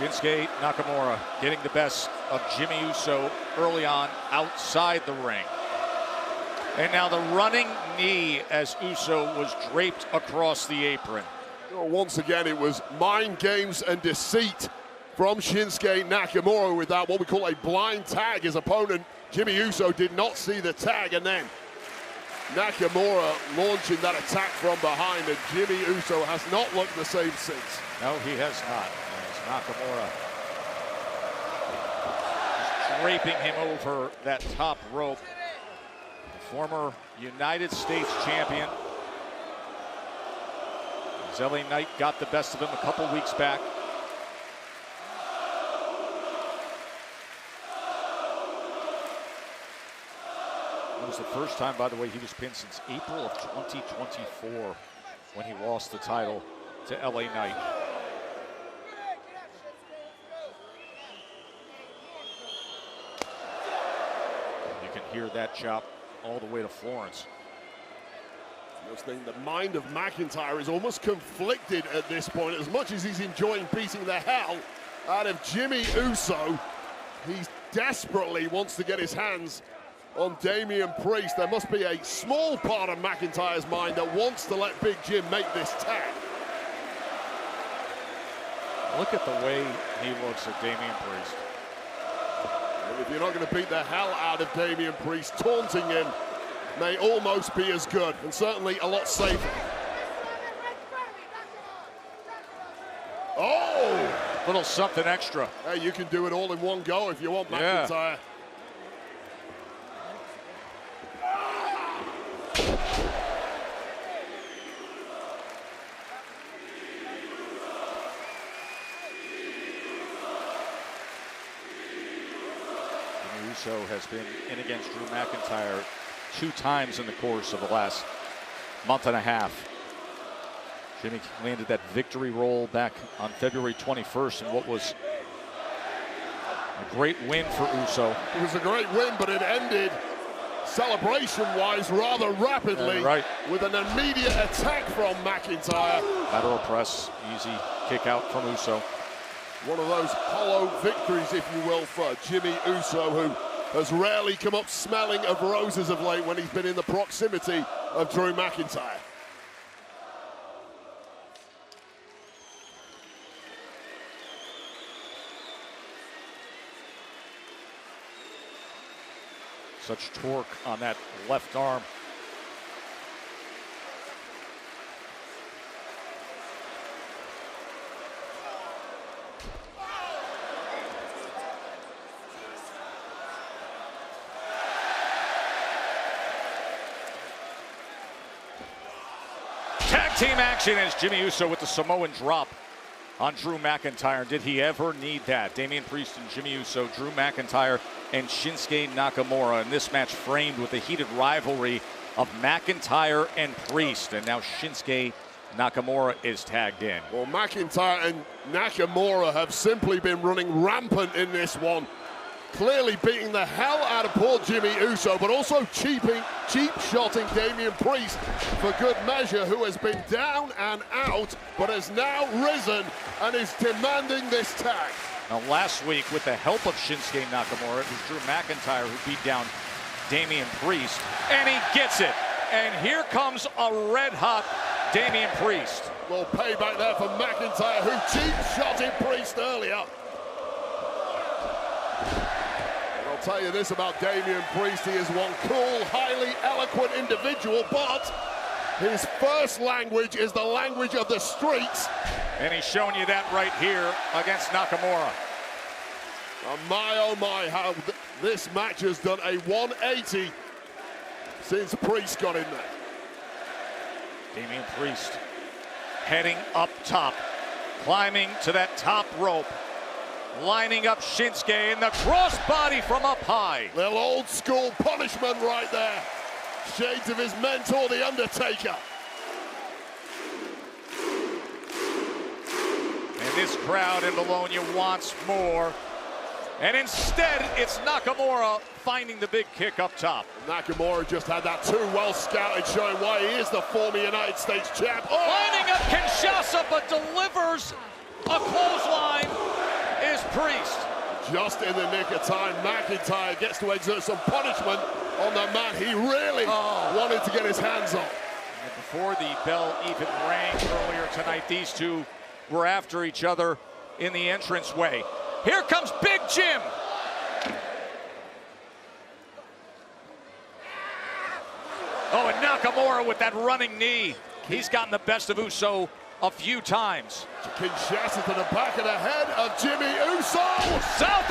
Shinsuke Nakamura getting the best of Jimmy Uso early on outside the ring. And now the running knee as Uso was draped across the apron. Once again, it was mind games and deceit from Shinsuke Nakamura with that, what we call a blind tag. His opponent, Jimmy Uso, did not see the tag, and then Nakamura launching that attack from behind, and Jimmy Uso has not looked the same since. No, he has not. As Nakamura is draping him over that top rope. The former United States champion. As LA Knight got the best of him a couple weeks back. It was the first time, by the way, he was pinned since April of 2024 when he lost the title to LA Knight. You can hear that chop all the way to Florence. The mind of McIntyre is almost conflicted at this point. As much as he's enjoying beating the hell out of Jimmy Uso, he desperately wants to get his hands on Damian Priest. There must be a small part of McIntyre's mind that wants to let Big Jim make this tag. Look at the way he looks at Damian Priest. And if you're not going to beat the hell out of Damian Priest, taunting him may almost be as good, and certainly a lot safer. Oh! Little something extra. Hey, you can do it all in one go if you want, McIntyre. Uso has been in against Drew McIntyre 2 times in the course of the last month and a half. Jimmy landed that victory roll back on February 21st in what was a great win for Uso. It was a great win, but it ended celebration-wise rather rapidly with an immediate attack from McIntyre. Lateral press, easy kick out from Uso. One of those hollow victories, if you will, for Jimmy Uso, who has rarely come up smelling of roses of late when he's been in the proximity of Drew McIntyre. Such torque on that left arm. Tag team action as Jimmy Uso with the Samoan drop on Drew McIntyre. Did he ever need that? Damian Priest and Jimmy Uso, Drew McIntyre and Shinsuke Nakamura in this match framed with the heated rivalry of McIntyre and Priest. And now Shinsuke Nakamura is tagged in. Well, McIntyre and Nakamura have simply been running rampant in this one. Clearly beating the hell out of poor Jimmy Uso, but also cheap-shotting Damian Priest for good measure, who has been down and out, but has now risen and is demanding this tag. Now, last week, with the help of Shinsuke Nakamura, it was Drew McIntyre who beat down Damian Priest, and he gets it. And here comes a red-hot Damian Priest. Well, payback there for McIntyre, who cheap-shotted Priest earlier. I'll tell you this about Damian Priest, he is one cool, highly eloquent individual, but his first language is the language of the streets. And he's showing you that right here against Nakamura. Oh my, how this match has done a 180 since Priest got in there. Damian Priest heading up top, climbing to that top rope, lining up Shinsuke in the crossbody from up high. Little old school punishment right there. Shades of his mentor, The Undertaker. And this crowd in Bologna wants more. And instead, it's Nakamura finding the big kick up top. Nakamura just had that too well scouted, showing why he is the former United States champ. Oh! Lining up Kinshasa, but delivers a clothesline Priest. Just in the nick of time, McIntyre gets to exert some punishment on the man he really wanted to get his hands on. And before the bell even rang earlier tonight, these two were after each other in the entranceway. Here comes Big Jim. Oh, and Nakamura with that running knee. He's gotten the best of Uso a few times. Kinshasa to the back of the head of Jimmy Uso. South